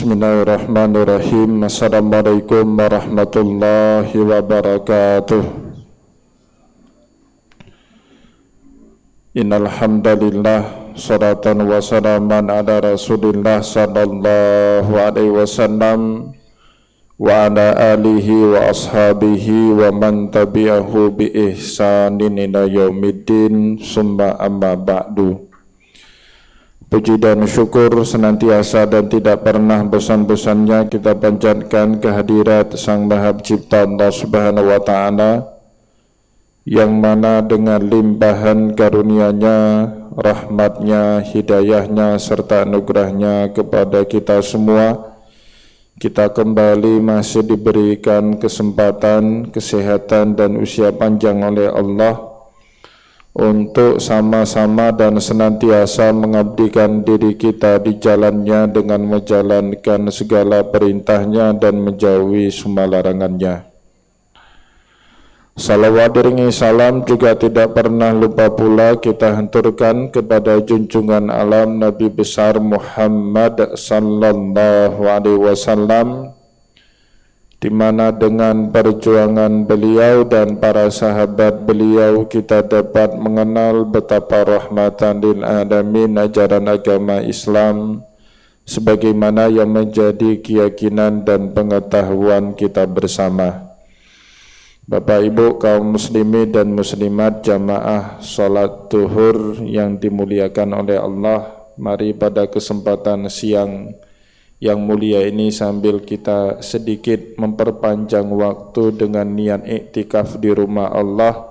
Bismillahirrahmanirrahim. Assalamualaikum warahmatullahi wabarakatuh. Innal hamdalillah, salatan wa salaman ala Rasulillah sallallahu alaihi wasallam wa ala alihi wa ashabihi wa man tabi'ahu bi ihsanin ila yaumiddin, summa amma ba'du. Puji dan syukur senantiasa dan tidak pernah bosan-bosannya kita panjatkan kehadirat Sang Maha Pencipta Allah Subhanahu wa Ta'ala, yang mana dengan limpahan karunia-Nya, rahmat-Nya, hidayah-Nya serta anugerah-Nya kepada kita semua, kita kembali masih diberikan kesempatan, kesehatan dan usia panjang oleh Allah untuk sama-sama dan senantiasa mengabdikan diri kita di jalannya dengan menjalankan segala perintahnya dan menjauhi semua larangannya. Salawat iringi salam juga tidak pernah lupa pula kita hanturkan kepada junjungan alam Nabi besar Muhammad sallallahu alaihi wasallam, di mana dengan perjuangan beliau dan para sahabat beliau kita dapat mengenal betapa rahmatan lil alamin ajaran agama Islam sebagaimana yang menjadi keyakinan dan pengetahuan kita bersama. Bapak Ibu kaum muslimin dan muslimat jamaah salat zuhur yang dimuliakan oleh Allah, mari pada kesempatan siang yang mulia ini sambil kita sedikit memperpanjang waktu dengan niat iktikaf di rumah Allah,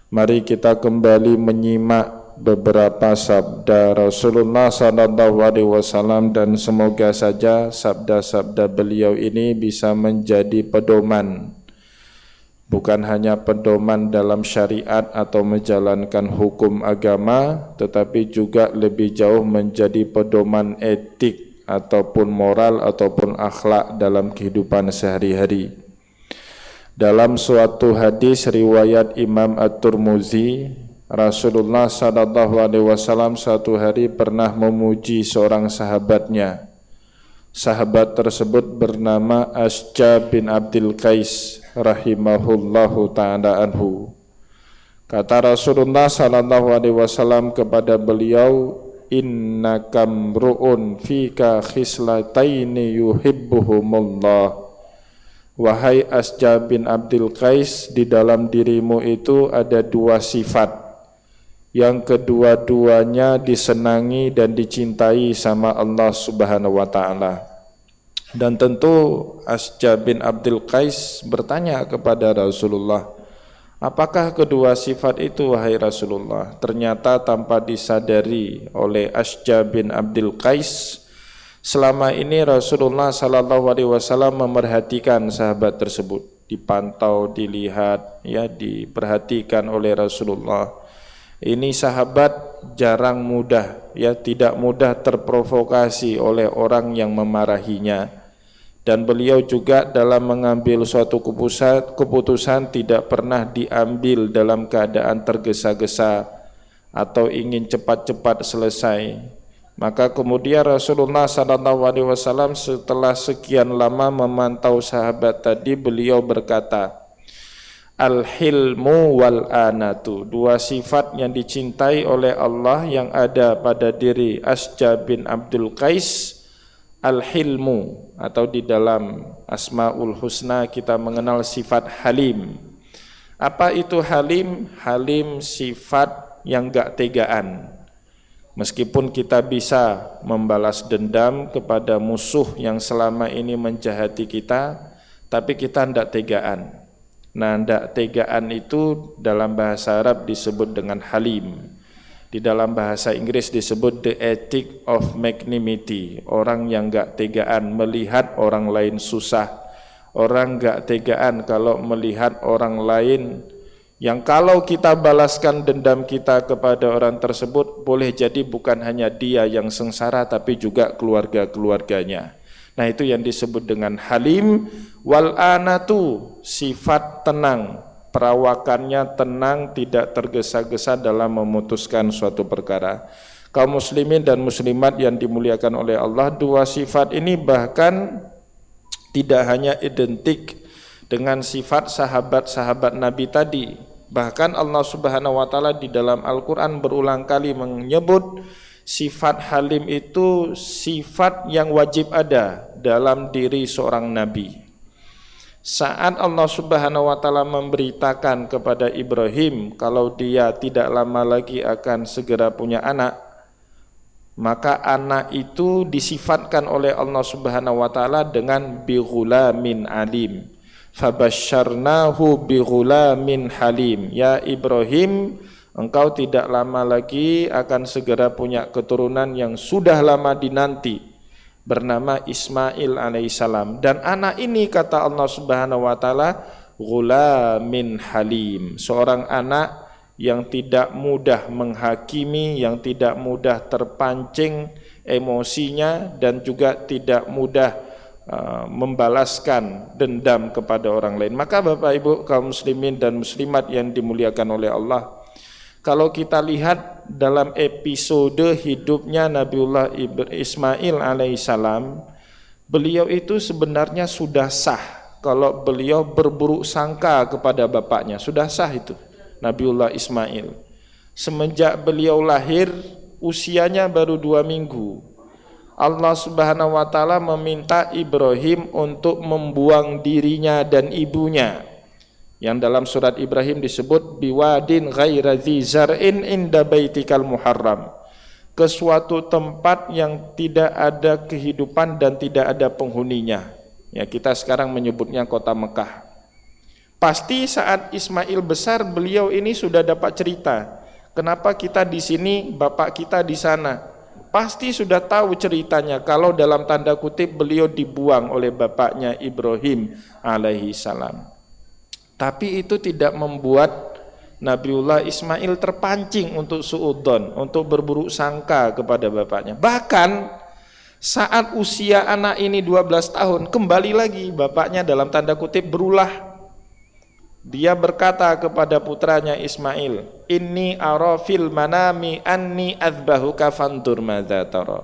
mari kita kembali menyimak beberapa sabda Rasulullah SAW, dan semoga saja sabda-sabda beliau ini bisa menjadi pedoman, bukan hanya pedoman dalam syariat atau menjalankan hukum agama, tetapi juga lebih jauh menjadi pedoman etik ataupun moral ataupun akhlak dalam kehidupan sehari-hari. Dalam suatu hadis riwayat Imam At-Tirmidzi, Rasulullah SAW suatu hari pernah memuji seorang sahabatnya. Sahabat tersebut bernama Asja bin Abdul Qais rahimahullahu ta'ala anhu. Kata Rasulullah SAW kepada beliau, innaka mru'un fika khislataini yuhibbuhumullah. Wahai Asja bin Abdul Qais, di dalam dirimu itu ada dua sifat yang kedua-duanya disenangi dan dicintai sama Allah Subhanahu wa Ta'ala. Dan tentu Asja bin Abdul Qais bertanya kepada Rasulullah, apakah kedua sifat itu wahai Rasulullah? Ternyata tanpa disadari oleh Asja bin Abdul Qais, selama ini Rasulullah SAW memerhatikan sahabat tersebut, dipantau, dilihat, diperhatikan oleh Rasulullah. Ini sahabat jarang mudah, tidak mudah terprovokasi oleh orang yang memarahinya. Dan beliau juga dalam mengambil suatu keputusan tidak pernah diambil dalam keadaan tergesa-gesa atau ingin cepat-cepat selesai. Maka kemudian Rasulullah SAW setelah sekian lama memantau sahabat tadi, beliau berkata, al-hilmu wal anatu, dua sifat yang dicintai oleh Allah yang ada pada diri Asja bin Abdul Qais. Al-hilmu, atau di dalam Asmaul Husna kita mengenal sifat halim. Apa itu halim? Halim sifat yang gak tegaan. Meskipun kita bisa membalas dendam kepada musuh yang selama ini menjahati kita, tapi kita tidak tegaan. Nah, tidak tegaan itu dalam bahasa Arab disebut dengan halim. Di dalam bahasa Inggris disebut the ethic of magnanimity. Orang yang gak tegaan melihat orang lain susah. Orang gak tegaan kalau melihat orang lain yang kalau kita balaskan dendam kita kepada orang tersebut, boleh jadi bukan hanya dia yang sengsara, tapi juga keluarga-keluarganya. Nah, itu yang disebut dengan halim. Wal anatu, sifat tenang, perawakannya tenang, tidak tergesa-gesa dalam memutuskan suatu perkara. Kaum muslimin dan muslimat yang dimuliakan oleh Allah, dua sifat ini bahkan tidak hanya identik dengan sifat sahabat-sahabat Nabi tadi. Bahkan Allah Subhanahu wa taala di dalam Al-Qur'an berulang kali menyebut sifat halim itu sifat yang wajib ada dalam diri seorang nabi. Saat Allah Subhanahu wa taala memberitakan kepada Ibrahim kalau dia tidak lama lagi akan segera punya anak, maka anak itu disifatkan oleh Allah Subhanahu wa taala dengan bighulamin alim. Fabasyarnahu bighulamin halim. Ya Ibrahim, engkau tidak lama lagi akan segera punya keturunan yang sudah lama dinanti, bernama Ismail alaihissalam. Dan anak ini, kata Allah Subhanahu wa taala, ghulamin halim, seorang anak yang tidak mudah menghakimi, yang tidak mudah terpancing emosinya, dan juga tidak mudah membalaskan dendam kepada orang lain. Maka Bapak Ibu kaum muslimin dan muslimat yang dimuliakan oleh Allah, kalau kita lihat dalam episode hidupnya Nabiullah Ismail alaihissalam, beliau itu sebenarnya sudah sah kalau beliau berburuk sangka kepada bapaknya. Sudah sah itu Nabiullah Ismail. Semenjak beliau lahir, usianya baru 2 minggu, Allah Subhanahu wa taala meminta Ibrahim untuk membuang dirinya dan ibunya, yang dalam surat Ibrahim disebut biwadin ghaira dzi zar'in inda baitikal muharram, ke suatu tempat yang tidak ada kehidupan dan tidak ada penghuninya. Ya, kita sekarang menyebutnya kota Mekah. Pasti saat Ismail besar, beliau ini sudah dapat cerita, kenapa kita di sini, bapak kita di sana. Pasti sudah tahu ceritanya kalau dalam tanda kutip beliau dibuang oleh bapaknya Ibrahim alaihi salam. Tapi itu tidak membuat Nabiullah Ismail terpancing untuk suudzon, untuk berburuk sangka kepada bapaknya. Bahkan saat usia anak ini 12 tahun, kembali lagi bapaknya dalam tanda kutip berulah. Dia berkata kepada putranya Ismail, "Inni ara fil manami anni adzbahuka fandur madza tara."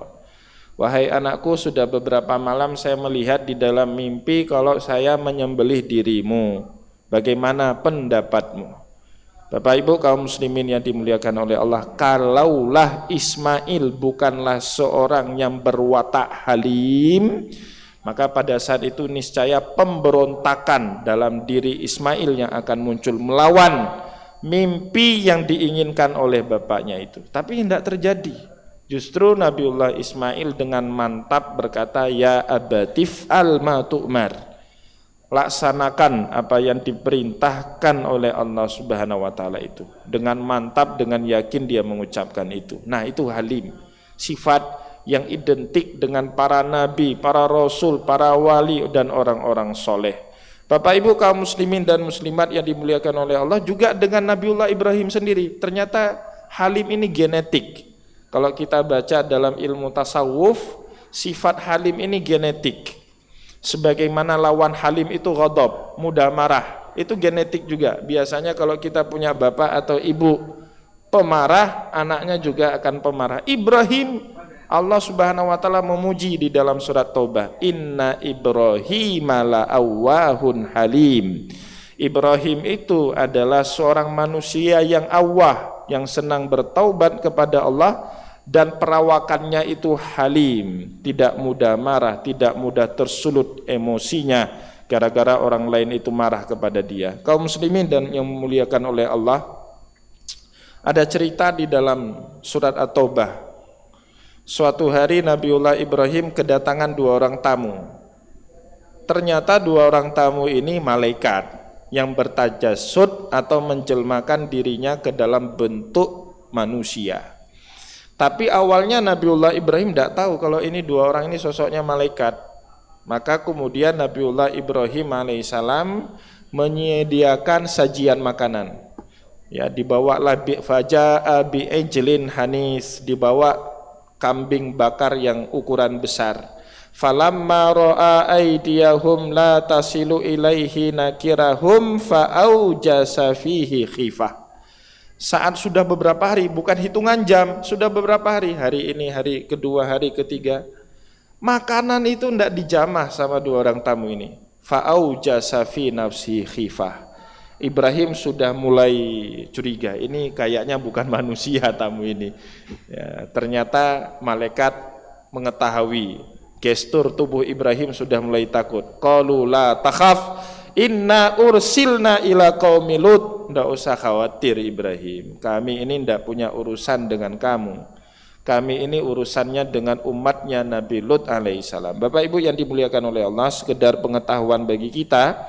Wahai anakku, sudah beberapa malam saya melihat di dalam mimpi kalau saya menyembelih dirimu. Bagaimana pendapatmu? Bapak Ibu kaum muslimin yang dimuliakan oleh Allah, kalaulah Ismail bukanlah seorang yang berwatak halim, maka pada saat itu niscaya pemberontakan dalam diri Ismail yang akan muncul melawan mimpi yang diinginkan oleh bapaknya itu. Tapi tidak terjadi. Justru Nabiullah Ismail dengan mantap berkata, "Ya abatif al ma tu'mar." Laksanakan apa yang diperintahkan oleh Allah Subhanahu wa taala itu. Dengan mantap, dengan yakin dia mengucapkan itu. Nah, itu halim. Sifat yang identik dengan para nabi, para rasul, para wali dan orang-orang soleh. Bapak Ibu kaum muslimin dan muslimat yang dimuliakan oleh Allah, juga dengan Nabiullah Ibrahim sendiri. Ternyata halim ini genetik. Kalau kita baca dalam ilmu tasawuf, sifat halim ini genetik. Sebagaimana lawan halim itu ghadab, mudah marah, itu genetik juga. Biasanya kalau kita punya bapak atau ibu pemarah, anaknya juga akan pemarah. Ibrahim, Allah Subhanahu wa taala memuji di dalam surat Taubah, "Inna Ibrahim la'awwahun halim." Ibrahim itu adalah seorang manusia yang awwah, yang senang bertaubat kepada Allah, dan perawakannya itu halim, tidak mudah marah, tidak mudah tersulut emosinya gara-gara orang lain itu marah kepada dia. Kaum muslimin dan yang memuliakan oleh Allah, ada cerita di dalam surat At-Taubah. Suatu hari Nabiullah Ibrahim kedatangan 2 orang tamu. Ternyata 2 orang tamu ini malaikat yang bertajasud atau menjelmakan dirinya ke dalam bentuk manusia. Tapi awalnya Nabiullah Ibrahim tidak tahu kalau ini 2 orang ini sosoknya malaikat. Maka kemudian Nabiullah Ibrahim alaihissalam menyediakan sajian makanan. Ya, dibawalah faja'a bi ijlin hanis, dibawa kambing bakar yang ukuran besar. Falamma ra'a aydiyahum la tasilu ilaihi nakirahum fa'aujasa fihi khifah. Saat sudah beberapa hari, bukan hitungan jam, sudah beberapa hari, hari ini, hari kedua, hari ketiga, makanan itu tidak dijamah sama dua orang tamu ini. Fa'aujasa fi nafsi khifah. Ibrahim sudah mulai curiga, ini kayaknya bukan manusia tamu ini. Ya, ternyata malaikat mengetahui gestur tubuh Ibrahim sudah mulai takut. Qalu la takhaf inna ursilna ila qaumi Lut. Tidak usah khawatir Ibrahim, kami ini tidak punya urusan dengan kamu. Kami ini urusannya dengan umatnya Nabi Lut alaihissalam. Bapak Ibu yang dimuliakan oleh Allah, sekedar pengetahuan bagi kita,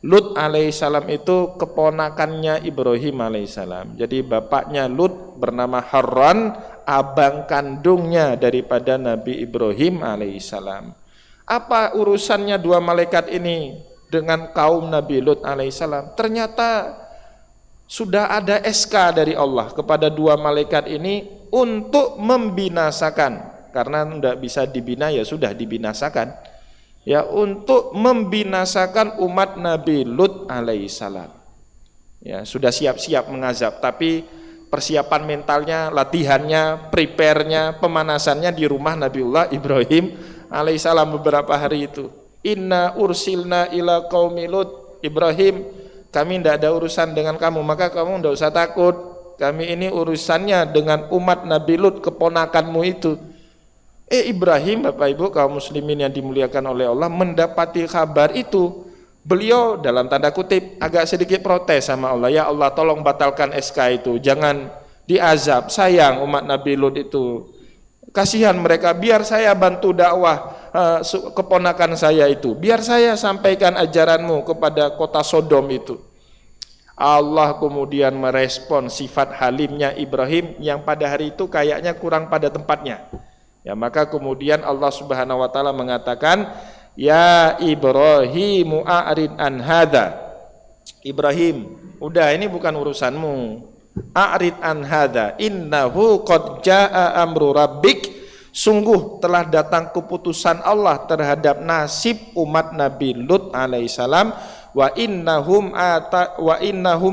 Lut alaihissalam itu keponakannya Ibrahim alaihissalam. Jadi bapaknya Lut bernama Harran, abang kandungnya daripada Nabi Ibrahim alaihissalam. Apa urusannya dua malaikat ini dengan kaum Nabi Lut alaihissalam? Ternyata sudah ada SK dari Allah kepada dua malaikat ini untuk membinasakan, karena tidak bisa dibina ya sudah dibinasakan, ya, untuk membinasakan umat Nabi Lut alaihissalam. Ya, sudah siap-siap mengazab, tapi persiapan mentalnya, latihannya, prepare-nya, pemanasannya di rumah Nabiullah Ibrahim alaihissalam beberapa hari itu. Inna ursilna ila qaumi Lut. Ibrahim, kami tidak ada urusan dengan kamu, maka kamu tidak usah takut. Kami ini urusannya dengan umat Nabi Lut, keponakanmu itu. Ibrahim, Bapak Ibu kaum muslimin yang dimuliakan oleh Allah, mendapati kabar itu, beliau dalam tanda kutip agak sedikit protes sama Allah. Ya Allah, tolong batalkan SK itu, jangan diazab, sayang umat Nabi Lut itu, kasihan mereka, biar saya bantu dakwah keponakan saya itu, biar saya sampaikan ajaranmu kepada kota Sodom itu. Allah kemudian merespon sifat halimnya Ibrahim yang pada hari itu kayaknya kurang pada tempatnya. Ya, maka kemudian Allah Subhanahu wa taala mengatakan, ya Ibrahimu a'rid an hadza. Ibrahim, udah ini bukan urusanmu. A'rid an hadza innahu qad jaa amru rabbik. Sungguh telah datang keputusan Allah terhadap nasib umat Nabi Lut alaihissalam. Wa innahum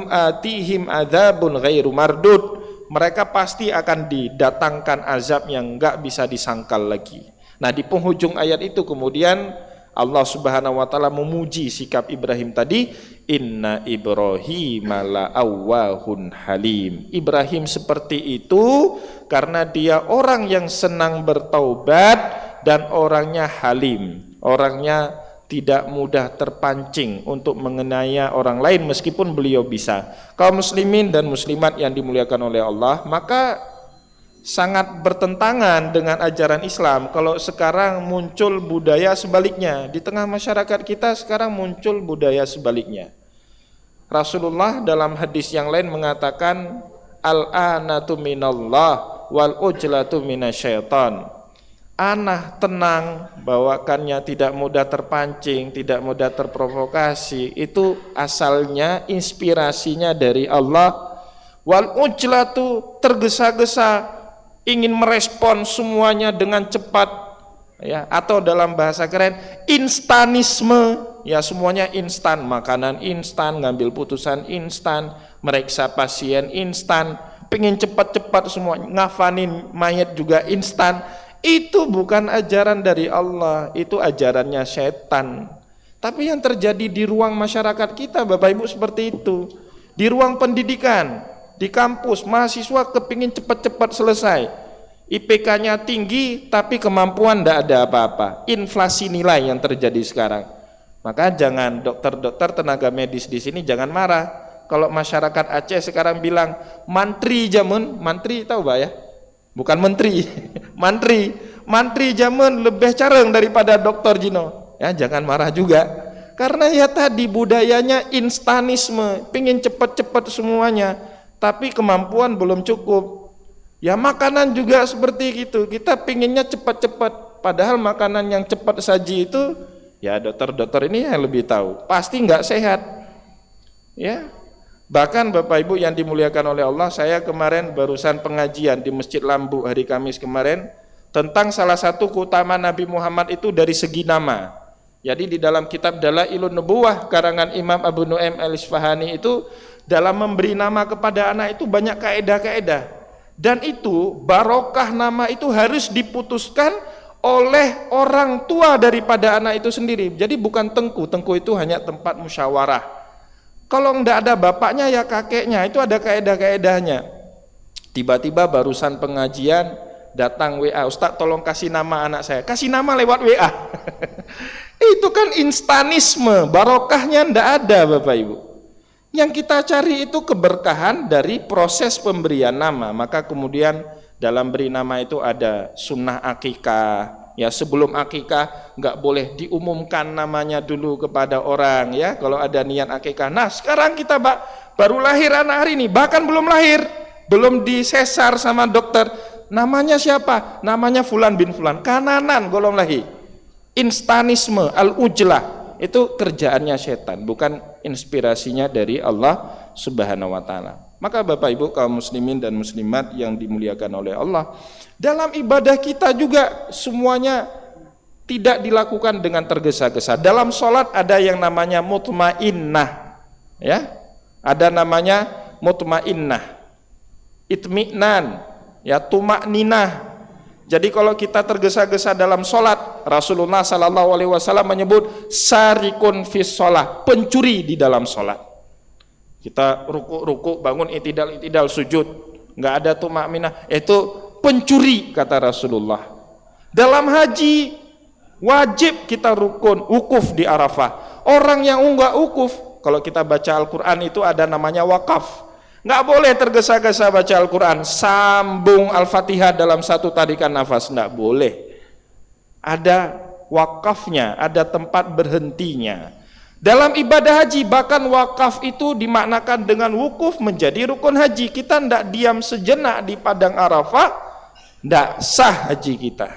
atihim adzabun ghairu mardud. Mereka pasti akan didatangkan azab yang enggak bisa disangkal lagi. Nah, di penghujung ayat itu kemudian Allah Subhanahu wa taala memuji sikap Ibrahim tadi, inna Ibrahim la'awwahun halim. Ibrahim seperti itu karena dia orang yang senang bertaubat dan orangnya halim, orangnya tidak mudah terpancing untuk mengenaya orang lain meskipun beliau bisa. Kaum muslimin dan muslimat yang dimuliakan oleh Allah, maka sangat bertentangan dengan ajaran Islam kalau sekarang muncul budaya sebaliknya. Di tengah masyarakat kita sekarang muncul budaya sebaliknya. Rasulullah dalam hadis yang lain mengatakan, al-anatu minallah wal ujlatu minasyaitan. Anah tenang, bawakannya tidak mudah terpancing, tidak mudah terprovokasi, itu asalnya inspirasinya dari Allah. Wal ujlatu, tergesa-gesa, ingin merespon semuanya dengan cepat, ya, atau dalam bahasa keren instanisme, ya, semuanya instan, makanan instan, ngambil putusan instan, meriksa pasien instan, pengen cepat-cepat semua, ngafanin mayat juga instan. Itu bukan ajaran dari Allah, itu ajarannya setan. Tapi yang terjadi di ruang masyarakat kita, Bapak Ibu, seperti itu. Di ruang pendidikan, di kampus, mahasiswa kepingin cepat-cepat selesai. IPK-nya tinggi, tapi kemampuan tidak ada apa-apa. Inflasi nilai yang terjadi sekarang. Maka jangan dokter-dokter, tenaga medis di sini jangan marah. Kalau masyarakat Aceh sekarang bilang, mantri jamun, mantri tahu Pak ya? Bukan menteri, mantri zaman lebih careng daripada dokter Jino. Ya, jangan marah juga. Karena ya tadi budayanya instanisme, pingin cepat-cepat semuanya, tapi kemampuan belum cukup. Ya, makanan juga seperti itu. Kita pinginnya cepat-cepat, padahal makanan yang cepat saji itu, ya dokter-dokter ini yang lebih tahu. Pasti nggak sehat. Ya. Bahkan Bapak Ibu yang dimuliakan oleh Allah, saya kemarin barusan pengajian di Masjid Lambu hari Kamis kemarin tentang salah satu keutamaan Nabi Muhammad itu dari segi nama. Jadi di dalam kitab Dalailun Nubuwah karangan Imam Abu Nu'aim Al-Isfahani itu dalam memberi nama kepada anak itu banyak kaedah-kaedah. Dan itu barokah nama itu harus diputuskan oleh orang tua daripada anak itu sendiri. Jadi bukan tengku itu hanya tempat musyawarah. Kalau enggak ada bapaknya ya kakeknya, itu ada kaedah-kaedahnya. Tiba-tiba barusan pengajian datang WA, Ustaz tolong kasih nama anak saya. Kasih nama lewat WA. Itu kan instanisme, barokahnya ndak ada Bapak Ibu. Yang kita cari itu keberkahan dari proses pemberian nama. Maka kemudian dalam beri nama itu ada sunnah akikah. Ya, sebelum akikah nggak boleh diumumkan namanya dulu kepada orang ya. Kalau ada niat akikah. Nah sekarang kita baru lahir anak hari ini, bahkan belum lahir, belum disesar sama dokter. Namanya siapa? Namanya Fulan bin Fulan. Kananan golong lahir. Instanisme, al-ujlah itu kerjaannya setan, bukan inspirasinya dari Allah Subhanahu wa taala. Maka Bapak Ibu kaum muslimin dan muslimat yang dimuliakan oleh Allah, dalam ibadah kita juga semuanya tidak dilakukan dengan tergesa-gesa. Dalam sholat ada yang namanya mutmainnah, ya, ada namanya mutmainnah, itmi'nan, ya, tumakninah. Jadi kalau kita tergesa-gesa dalam sholat, Rasulullah SAW menyebut sarikun fis sholat, pencuri di dalam sholat. Kita ruku bangun itidal sujud, nggak ada tumakninah, itu pencuri kata Rasulullah. Dalam haji wajib kita wukuf di Arafah. Orang yang enggak wukuf, kalau kita baca Al-Quran itu ada namanya wakaf. Nggak boleh tergesa-gesa baca Al-Quran, sambung Al-Fatihah dalam satu tarikan nafas, nggak boleh. Ada wakafnya, ada tempat berhentinya. Dalam ibadah haji, bahkan wakaf itu dimaknakan dengan wukuf menjadi rukun haji. Kita nggak diam sejenak di padang Arafah, nggak sah haji kita.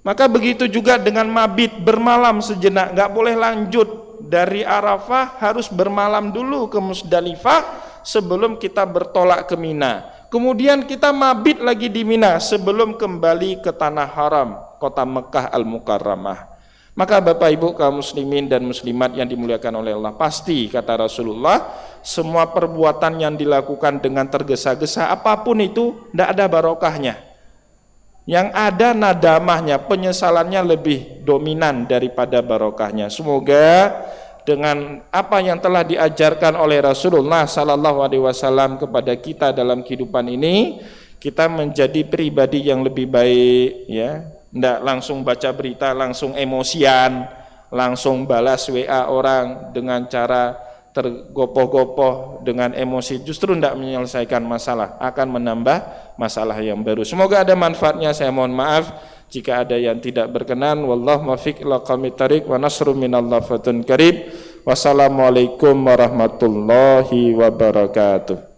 Maka begitu juga dengan mabit, bermalam sejenak, nggak boleh lanjut. Dari Arafah harus bermalam dulu ke Musdalifah sebelum kita bertolak ke Mina. Kemudian kita mabit lagi di Mina sebelum kembali ke tanah haram, kota Mekah Al-Mukarramah. Maka Bapak Ibu kaum muslimin dan muslimat yang dimuliakan oleh Allah, pasti kata Rasulullah, semua perbuatan yang dilakukan dengan tergesa-gesa apapun itu tidak ada barokahnya. Yang ada nadamahnya, penyesalannya lebih dominan daripada barokahnya. Semoga dengan apa yang telah diajarkan oleh Rasulullah SAW kepada kita dalam kehidupan ini, kita menjadi pribadi yang lebih baik, ya. Nggak langsung baca berita, langsung emosian, langsung balas WA orang dengan cara tergopoh-gopoh dengan emosi, justru tidak menyelesaikan masalah, akan menambah masalah yang baru. Semoga ada manfaatnya. Saya mohon maaf jika ada yang tidak berkenan. Wallahu muwaffiq ila aqwamit thariq wa nasrun minallah fatun qarib. Wassalamualaikum warahmatullahi wabarakatuh.